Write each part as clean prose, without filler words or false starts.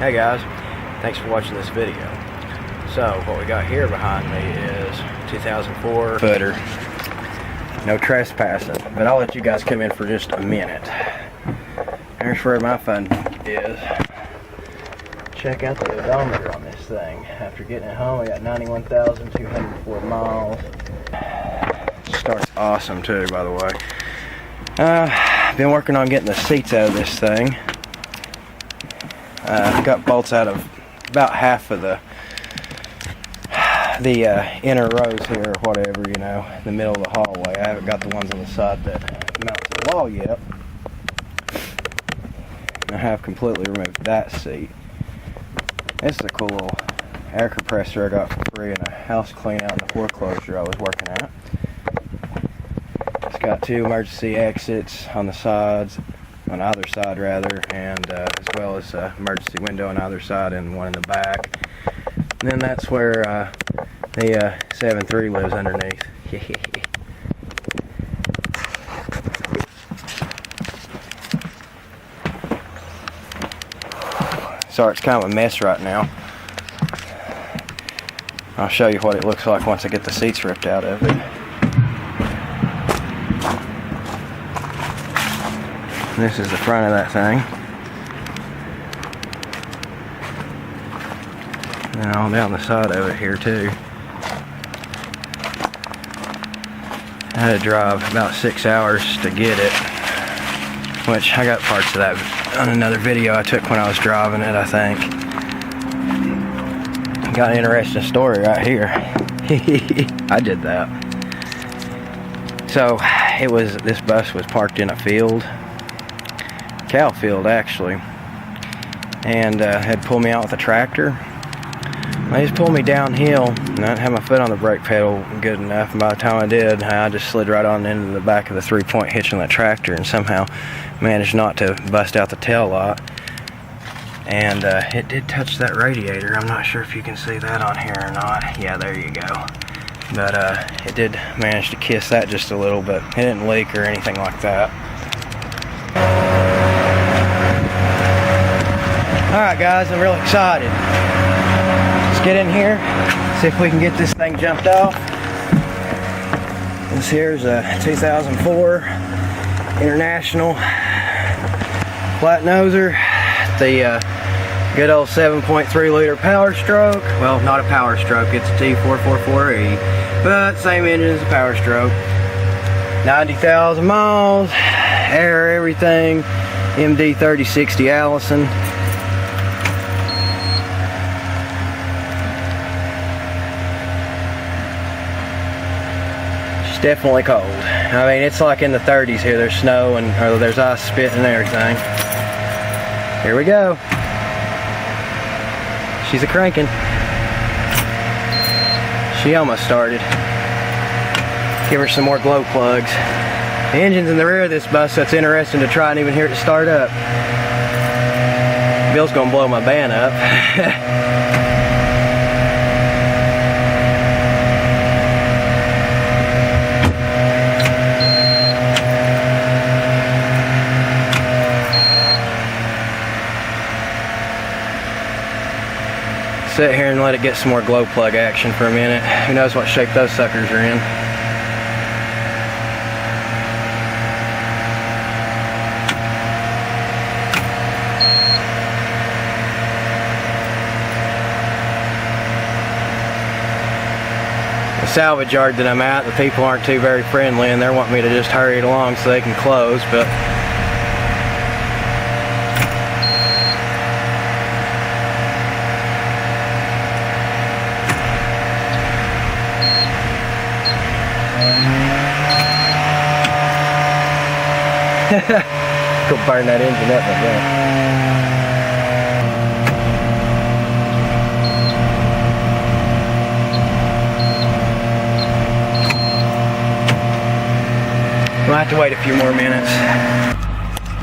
Hey guys, thanks for watching this video. So what we got here behind me is 2004 footer. No trespassing, but I'll let you guys come in for just a minute. Here's where my fun is. Check out the odometer on this thing. After getting it home, I got 91,204 miles. Starts awesome too, by the way. Been working on getting the seats out of this thing. Got bolts out of about half of the inner rows here, or whatever, you know, in the middle of the hallway. I haven't got the ones on the side that mount to the wall yet. I have completely removed that seat. This is a cool little air compressor I got for free in a house clean out in the foreclosure I was working at. It's got two emergency exits on the sides, on either side rather, and as well as an emergency window on either side and one in the back. And then that's where the 7.3 lives underneath. Sorry, it's kind of a mess right now. I'll show you what it looks like once I get the seats ripped out of it. This is the front of that thing. And all down the side of it here too. I had to drive about 6 hours to get it, which I got parts of that on another video I took when I was driving it, I think. Got an interesting story right here. I did that. So this bus was parked in a field, cow field actually, and had pulled me out with a tractor. They just pulled me downhill, and I didn't have my foot on the brake pedal good enough, and by the time I did, I just slid right on into the back of the 3-point hitch on the tractor and somehow managed not to bust out the tail light. And it did touch that radiator. I'm not sure if you can see that on here or not. Yeah, there you go. But it did manage to kiss that just a little, but it didn't leak or anything like that. Alright guys, I'm real excited. Let's get in here, see if we can get this thing jumped off. This here's a 2004 International flat noser. The good old 7.3 liter Power Stroke. Well, not a Power Stroke, it's a T444E, but same engine as a Power Stroke. 90,000 miles, air, everything. MD 3060 Allison. It's definitely cold. I mean, it's like in the 30s here. There's snow and there's ice spitting and everything. Here we go. She's a-cranking. She almost started. Give her some more glow plugs. The engine's in the rear of this bus, so it's interesting to try and even hear it start up. Bill's gonna blow my band up. Sit here and let it get some more glow plug action for a minute. Who knows what shape those suckers are in. The salvage yard that I'm at, the people aren't too very friendly and they're wanting me to just hurry it along so they can close, but go burn that engine up like that. We'll have to wait a few more minutes.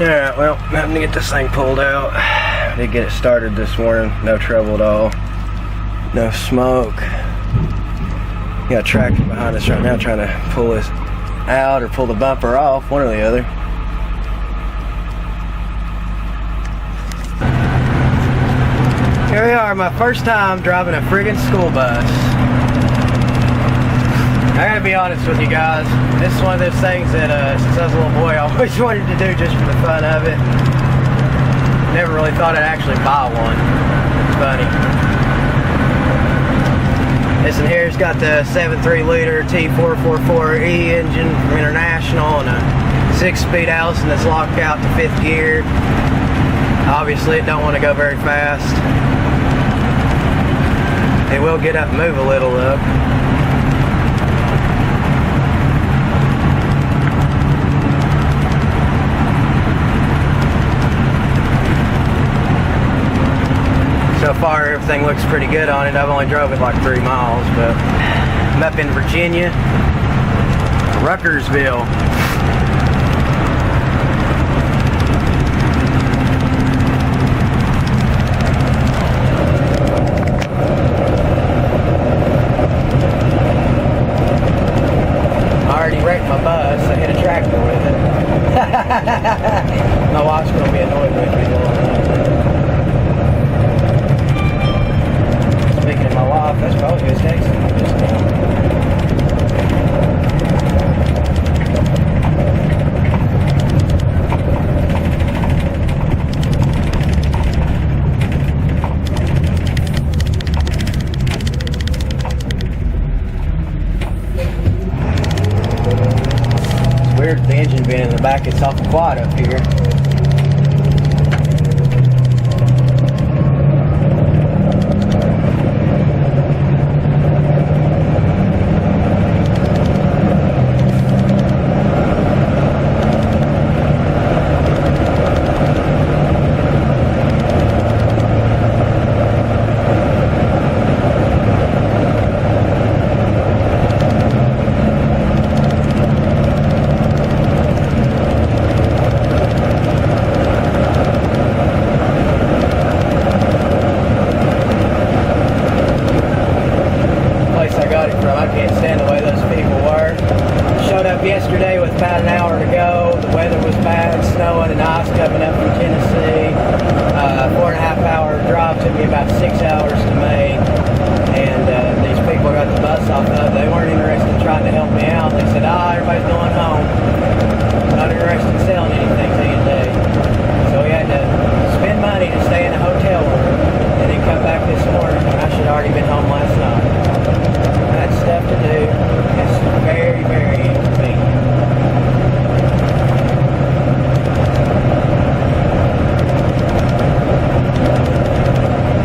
Alright, well, I'm having to get this thing pulled out. I did get it started this morning, no trouble at all. No smoke. Got a tractor behind us right now trying to pull this out or pull the bumper off, one or the other. Here we are, my first time driving a friggin' school bus. I gotta be honest with you guys, this is one of those things that since I was a little boy I always wanted to do just for the fun of it. Never really thought I'd actually buy one. It's funny. This one here's got the 7.3 liter T444E engine from International and a 6-speed Allison that's locked out to 5th gear. Obviously it don't want to go very fast. It will get up and move a little though. So far everything looks pretty good on it. I've only drove it like 3 miles, but I'm up in Virginia, Ruckersville. My bus, I hit a tractor with it. My wife's going to be annoyed with me. Speaking of my wife, that's probably who's texting me just now. Weird, the engine being in the back, it's awful quiet up here. Yesterday with about an hour to go. The weather was bad, snowing and ice coming up from Tennessee. 4.5 hour drive took me about 6 hours to make. And these people got the bus off of. They weren't interested in trying to help me out. They said, everybody's going home. Not interested in selling anything to you today. So we had to spend money to stay in a hotel room and then come back this morning. I should have already been home last night. I had stuff to do. It's very, very inconvenient.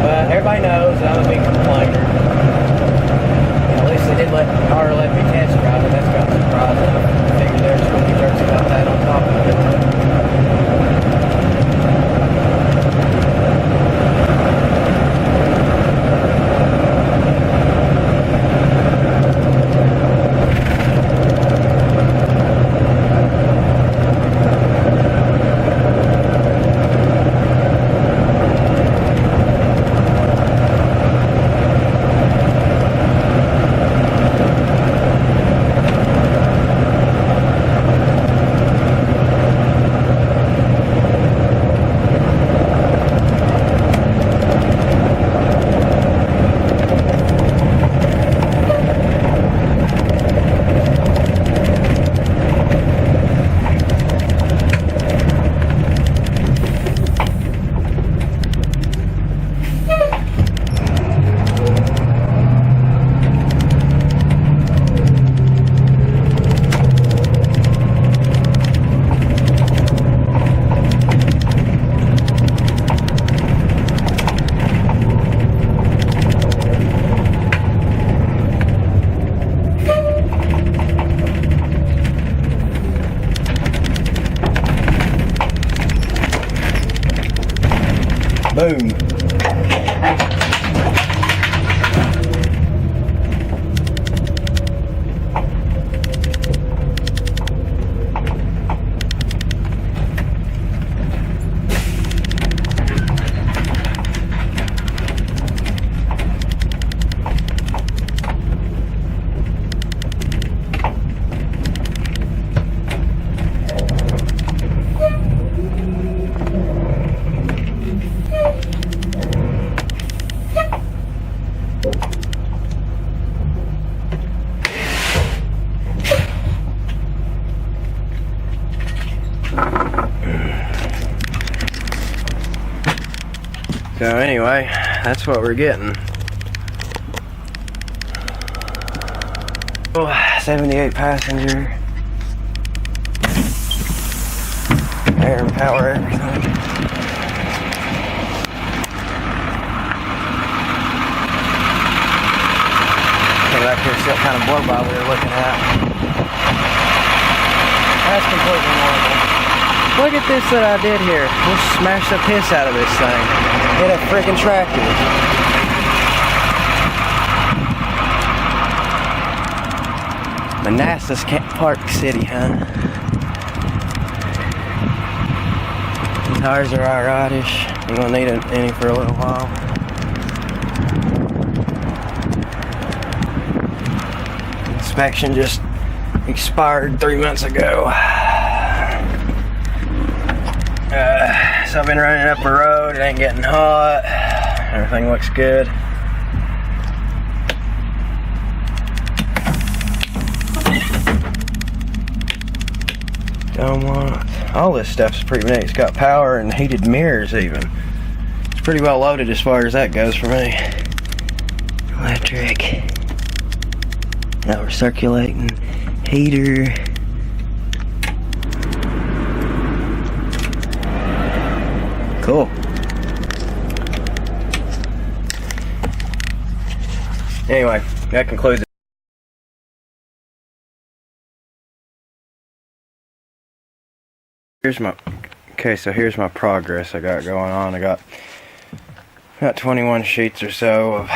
But everybody knows I'm a big complainer. At least they did let me test drive it. That's kind of surprising. I figured there was going to be jerks about that on top of it. Boom. So anyway, that's what we're getting. Oh, 78 passenger. Air and power, everything. Back here, still kind of blow by we were looking at. That's completely normal. Look at this that I did here. We'll smash the piss out of this thing. Hit a freaking tractor. Manassas Park City, huh? The tires are alrightish. You're gonna need any for a little while. Inspection just expired 3 months ago. So I've been running up the road. It ain't getting hot. Everything looks good. All this stuff's pretty neat. It's got power and heated mirrors even. It's pretty well loaded as far as that goes for me. Electric. Now we're circulating. Heater. Cool. Anyway, that concludes it. Here's my progress I got going on. I got 21 sheets or so of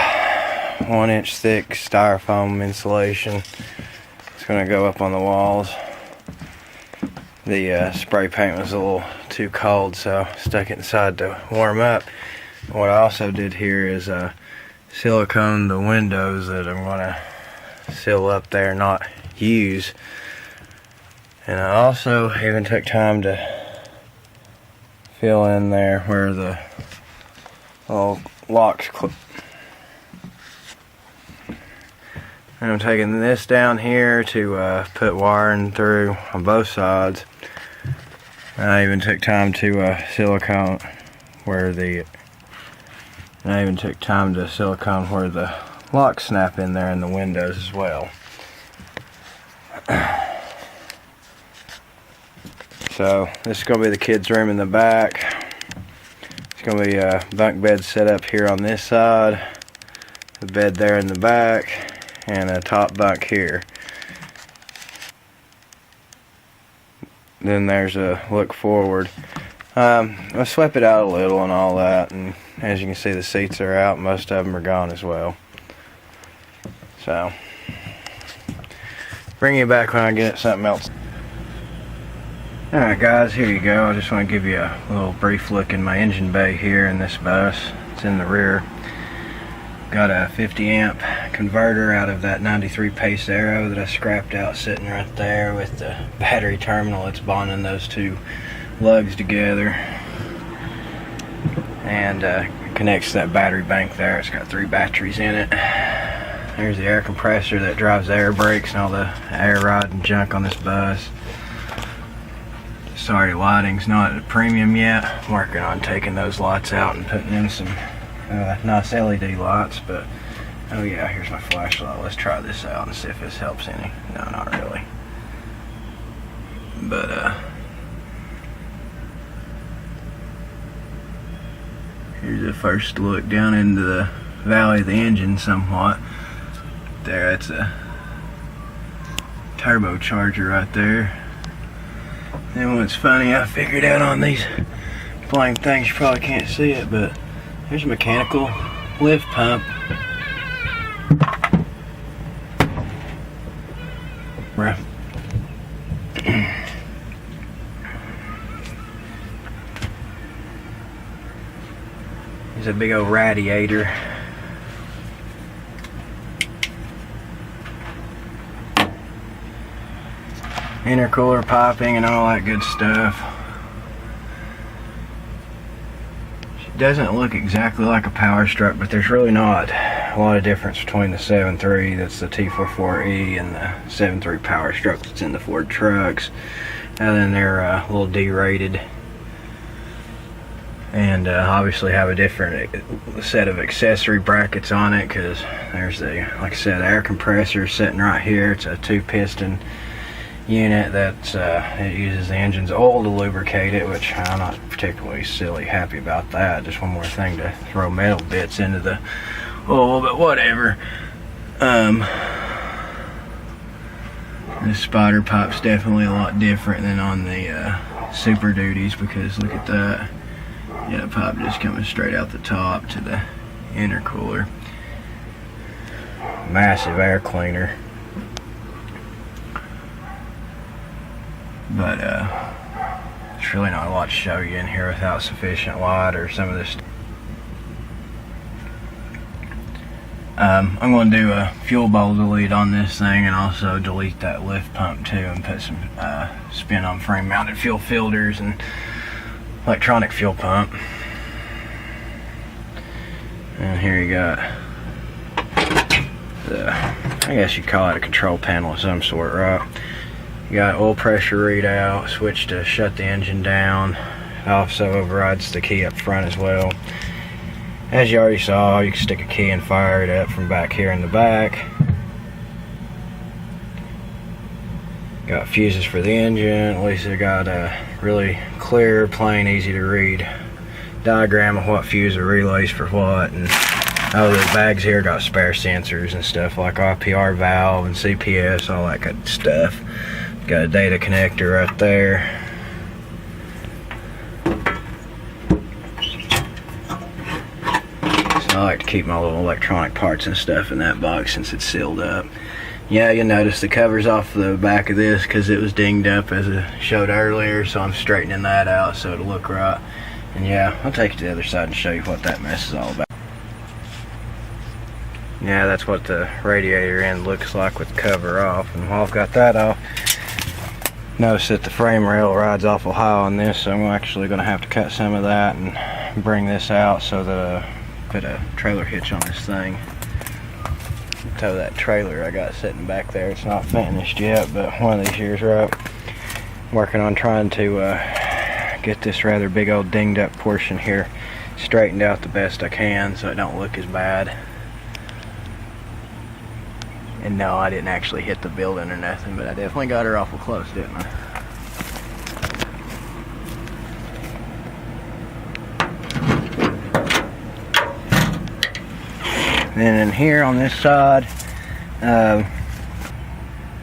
1 inch thick styrofoam insulation. It's going to go up on the walls. The spray paint was a little too cold, so I stuck it inside to warm up. What I also did here is silicone the windows that I'm going to seal up there, not use. And I also even took time to fill in there where the little locks clip. And I'm taking this down here to put wiring through on both sides. And I even took time to silicone where the locks snap in there in the windows as well. So this is going to be the kids' room in the back. It's going to be a bunk bed set up here on this side, the bed there in the back, and a top bunk here. Then there's a look forward. I swept it out a little and all that, and as you can see the seats are out. Most of them are gone as well. So bring you back when I get something else. Alright guys, here you go. I just want to give you a little brief look in my engine bay here in this bus. It's in the rear. Got a 50 amp converter out of that 93 Pace Aero that I scrapped out, sitting right there with the battery terminal. It's bonding those two lugs together and connects to that battery bank there. It's got 3 batteries in it. There's the air compressor that drives the air brakes and all the air rod and junk on this bus. Sorry, lighting's not at a premium yet. I'm working on taking those lights out and putting in some nice LED lights, but oh yeah, here's my flashlight. Let's try this out and see if this helps any. No, not really. But here's a first look down into the valley of the engine somewhat. There, that's a turbocharger right there. And what's funny, I figured out on these plain things, you probably can't see it, but there's a mechanical lift pump. There's a big old radiator. Intercooler piping and all that good stuff. It doesn't look exactly like a Power Struck, but there's really not a lot of difference between the 7.3 that's the T44E and the 7.3 Power Struck that's in the Ford trucks. And then they're a little derated. and obviously have a different set of accessory brackets on it, because there's the, like I said, air compressor sitting right here. It's a 2-piston unit that it uses the engine's oil to lubricate it, which I'm not particularly happy about that. Just one more thing to throw metal bits into the oil, but whatever. This spider pipe's definitely a lot different than on the Super Duties, because look at that. Yeah, the pipe just coming straight out the top to the intercooler. Massive air cleaner. But there's really not a lot to show you in here without sufficient light or some of this. I'm going to do a fuel bowl delete on this thing, and also delete that lift pump too, and put some spin on frame mounted fuel filters and electronic fuel pump. And here you got the, I guess you'd call it a control panel of some sort, right? You got oil pressure readout, switch to shut the engine down. It also overrides the key up front as well. As you already saw, you can stick a key and fire it up from back here in the back. Got fuses for the engine. At least they got a really clear, plain, easy to read diagram of what fuse or relays for what. And oh, the bags here got spare sensors and stuff like IPR valve and CPS, all that good stuff. Got a data connector right there. So I like to keep my little electronic parts and stuff in that box since it's sealed up. Yeah, you'll notice the cover's off the back of this because it was dinged up as I showed earlier, so I'm straightening that out so it'll look right. And yeah, I'll take you to the other side and show you what that mess is all about. Yeah, that's what the radiator end looks like with the cover off. And while I've got that off, notice that the frame rail rides awful high on this, so I'm actually going to have to cut some of that and bring this out so that put a trailer hitch on this thing. Tow that trailer I got sitting back there. It's not finished yet, but one of these years, right? Working on trying to get this rather big old dinged up portion here straightened out the best I can so it don't look as bad. And no, I didn't actually hit the building or nothing, but I definitely got her awful close, didn't I? Then in here on this side,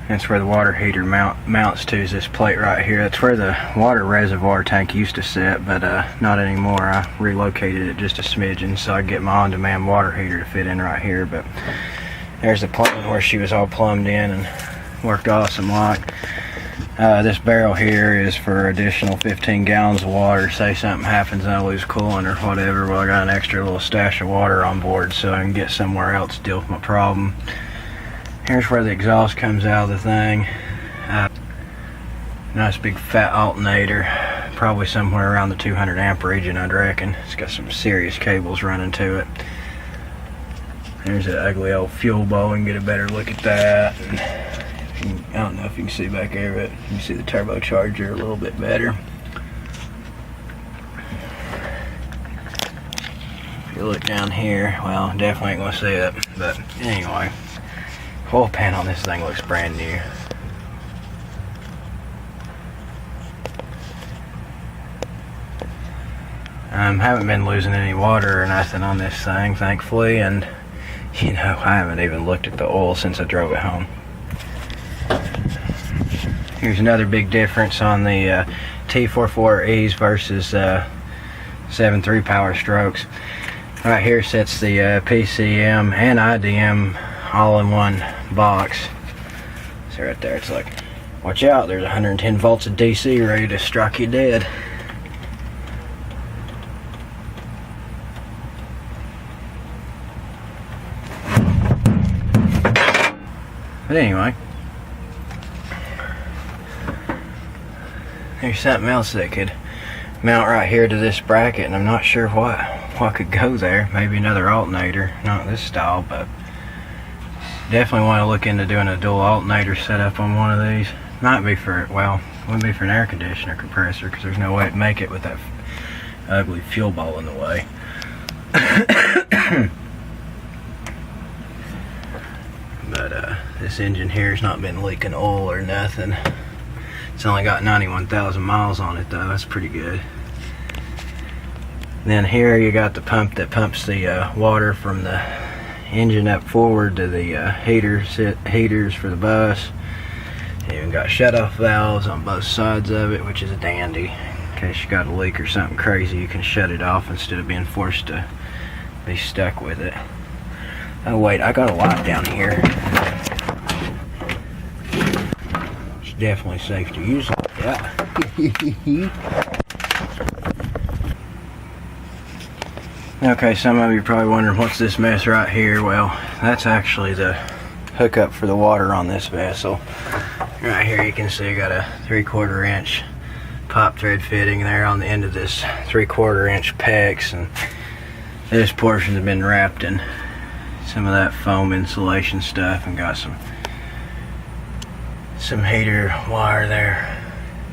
that's where the water heater mounts to, is this plate right here. That's where the water reservoir tank used to sit, but not anymore. I relocated it just a smidgen so I could get my on-demand water heater to fit in right here. But there's the plumbing where she was all plumbed in and worked awesome like. This barrel here is for additional 15 gallons of water. Say something happens and I lose coolant or whatever, well, I got an extra little stash of water on board so I can get somewhere else to deal with my problem. Here's where the exhaust comes out of the thing. Nice big fat alternator, probably somewhere around the 200 amp region, I'd reckon. It's got some serious cables running to it. There's an ugly old fuel bowl. We can get a better look at that. And I don't know if you can see back there, but you can see the turbocharger a little bit better. If you look down here, well, definitely ain't gonna see it, but anyway, oil pan on this thing looks brand new. Haven't been losing any water or nothing on this thing, thankfully, and you know, I haven't even looked at the oil since I drove it home. Here's another big difference on the T44Es versus 7.3 Power Strokes. Right here sits the PCM and IDM all in one box. So right there, it's like, watch out, there's 110 volts of DC ready to strike you dead. But anyway, there's something else that could mount right here to this bracket, and I'm not sure what could go there. Maybe another alternator, not this style, but definitely want to look into doing a dual alternator setup on one of these. Might be for, well, wouldn't be for an air conditioner compressor because there's no way to make it with that ugly fuel bowl in the way. But this engine here has not been leaking oil or nothing. It's only got 91,000 miles on it though. That's pretty good. Then here you got the pump that pumps the water from the engine up forward to the heaters for the bus. You even got shut-off valves on both sides of it, which is a dandy. In case you got a leak or something crazy, you can shut it off instead of being forced to be stuck with it. Oh wait, I got a lot down here. It's definitely safe to use like that. Okay, some of you are probably wondering what's this mess right here. Well, that's actually the hookup for the water on this vessel. Right here you can see I got a 3/4 inch pop thread fitting there on the end of this 3/4 inch PEX, and this portion has been wrapped in some of that foam insulation stuff and got some heater wire there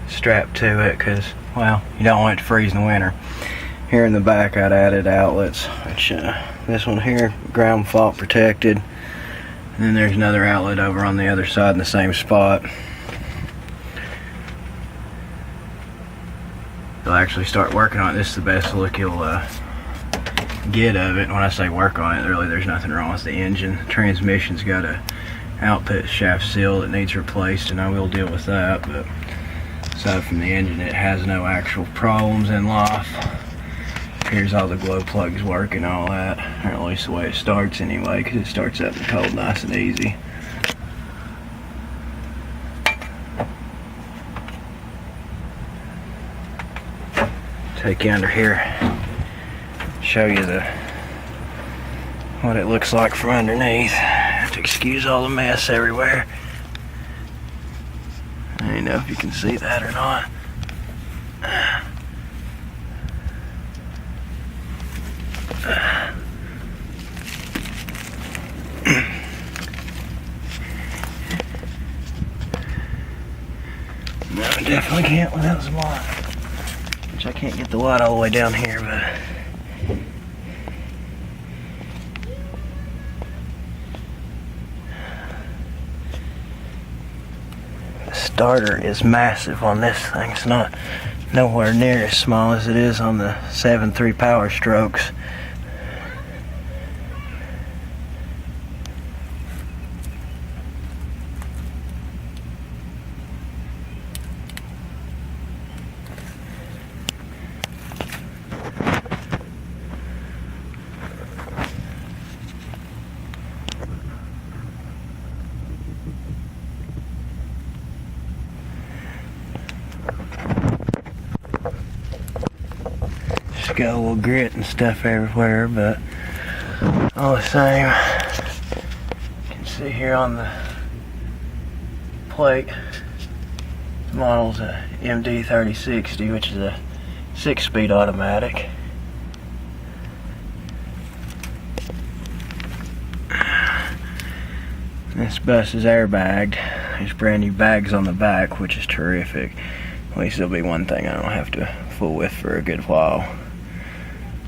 strapped to it because, well, you don't want it to freeze in the winter. Here in the back I'd added outlets, which this one here, ground fault protected, and then there's another outlet over on the other side in the same spot. You'll actually start working on it. This is the best look you'll get of it. When I say work on it, really there's nothing wrong with the engine. The transmission's got a output shaft seal that needs replaced, and I will deal with that, but aside from the engine, it has no actual problems in life. Here's all the glow plugs working, all that, or at least the way it starts anyway, because it starts up in the cold nice and easy. Take you under here, show you what it looks like from underneath. Have to excuse all the mess everywhere. I don't know if you can see that or not. No, I definitely can't without some light. Which I can't get the light all the way down here, but the starter is massive on this thing. It's not nowhere near as small as it is on the 7.3 Power Strokes. Got a little grit and stuff everywhere, but all the same, you can see here on the plate, the model's a MD3060, which is a 6-speed automatic. This bus is airbagged. There's brand new bags on the back, which is terrific. At least there'll be one thing I don't have to fool with for a good while.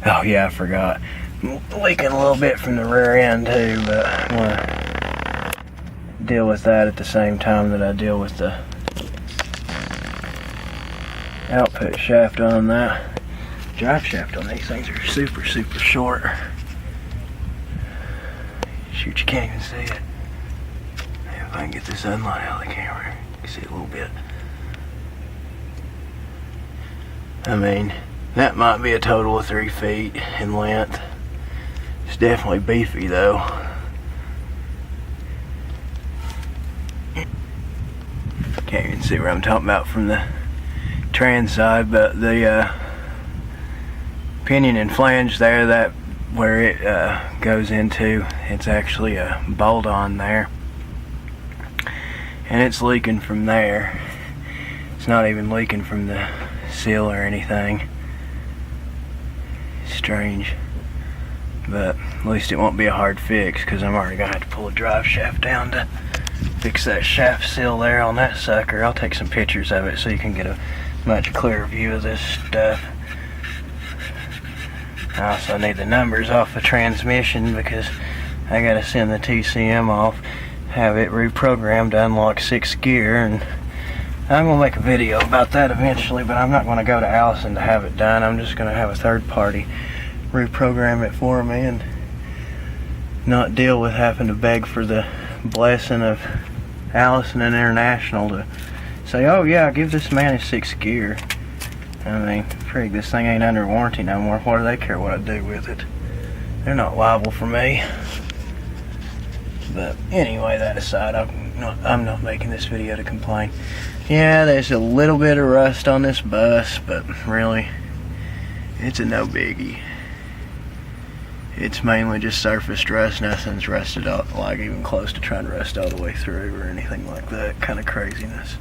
Oh yeah, I forgot. Leaking a little bit from the rear end too, but I'm gonna deal with that at the same time that I deal with the output shaft on that. Drive shaft on these things are super short. Shoot, you can't even see it. If I can get the sunlight out of the camera, you can see it a little bit. I mean, that might be a total of 3 feet in length. It's definitely beefy though. Can't even see what I'm talking about from the trans side, but the pinion and flange there, that where it goes into, it's actually a bolt on there. And it's leaking from there. It's not even leaking from the seal or anything. Strange, but at least it won't be a hard fix because I'm already gonna have to pull a drive shaft down to fix that shaft seal there on that sucker. I'll take some pictures of it so you can get a much clearer view of this stuff. I also need the numbers off the transmission because I gotta send the TCM off, have it reprogrammed to unlock 6th gear, and I'm gonna make a video about that eventually, but I'm not gonna go to Allison to have it done. I'm just gonna have a third party reprogram it for me and not deal with having to beg for the blessing of Allison and International to say, oh yeah, give this man his 6th gear. I mean, frig, this thing ain't under warranty no more. What do they care what I do with it? They're not liable for me. But anyway, that aside, I'm not making this video to complain. Yeah, there's a little bit of rust on this bus, but really, it's a no biggie. It's mainly just surface rust. Nothing's rusted out, like even close to trying to rust all the way through or anything like that kind of craziness.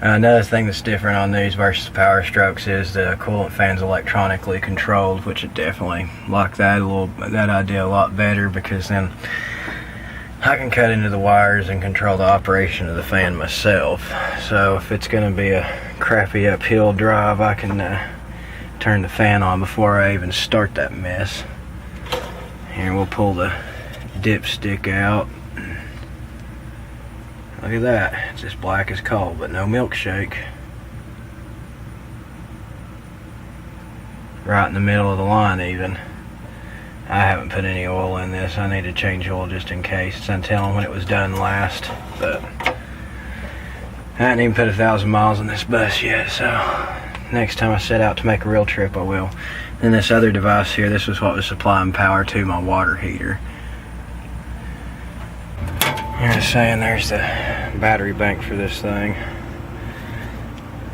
Another thing that's different on these versus Power Strokes is the coolant fan's electronically controlled, which would definitely like that idea a lot better, because then I can cut into the wires and control the operation of the fan myself. So if it's going to be a crappy uphill drive, I can turn the fan on before I even start that mess. Here, we'll pull the dipstick out. Look at that, it's as black as coal, but no milkshake. Right in the middle of the line even. I haven't put any oil in this. I need to change oil just in case. It's untelling when it was done last, but I haven't even put 1,000 miles on this bus yet, so next time I set out to make a real trip I will. Then this other device here, this was what was supplying power to my water heater. I'm just saying, there's the battery bank for this thing.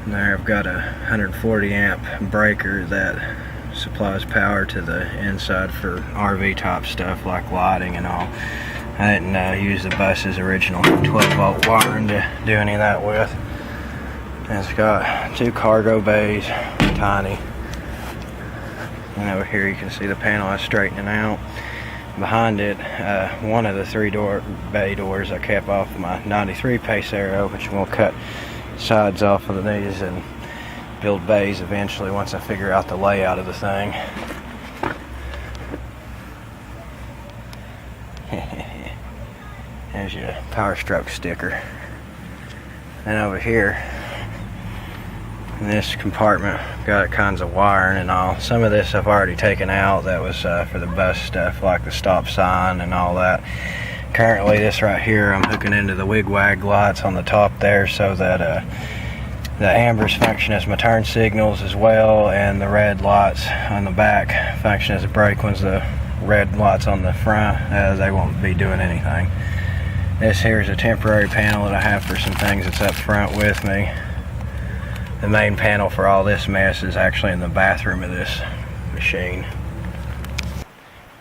And there I've got a 140 amp breaker that supplies power to the inside for RV type stuff like lighting and all. I didn't use the bus's original 12 volt wiring to do any of that with. And it's got 2 cargo bays, tiny. And over here you can see the panel I was straightening out. Behind it, one of the 3 bay doors I kept off my 93 Pace Aero, which we'll cut sides off of these and build bays eventually once I figure out the layout of the thing. There's your Power Stroke sticker. And over here, in this compartment, got kinds of wiring and all. Some of this I've already taken out. That was for the bus stuff, like the stop sign and all that. Currently, this right here, I'm hooking into the wig-wag lights on the top there so that the ambers function as my turn signals as well, and the red lights on the back function as the brake ones. The red lights on the front, they won't be doing anything. This here is a temporary panel that I have for some things that's up front with me. The main panel for all this mess is actually in the bathroom of this machine.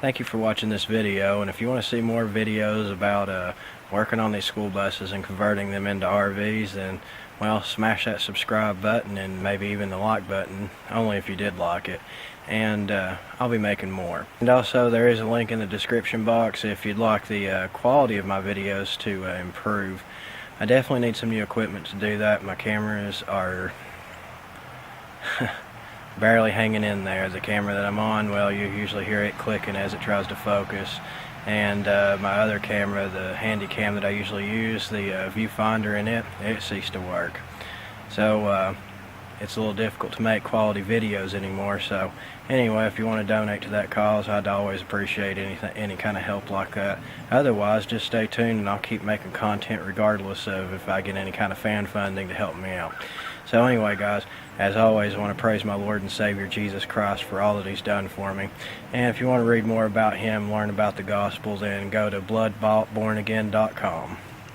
Thank you for watching this video, and if you want to see more videos about working on these school buses and converting them into RVs, then, well, smash that subscribe button and maybe even the like button, only if you did like it, and I'll be making more. And also, there is a link in the description box if you'd like the quality of my videos to improve. I definitely need some new equipment to do that. My cameras are barely hanging in there. The camera that I'm on, well, you usually hear it clicking as it tries to focus. And my other camera, the handy cam that I usually use, the viewfinder in it ceased to work. So it's a little difficult to make quality videos anymore. So anyway, if you want to donate to that cause, I'd always appreciate any kind of help like that. Otherwise, just stay tuned and I'll keep making content regardless of if I get any kind of fan funding to help me out. So anyway, guys, as always, I want to praise my Lord and Savior Jesus Christ for all that He's done for me. And if you want to read more about Him, learn about the gospel, then go to bloodboughtbornagain.com.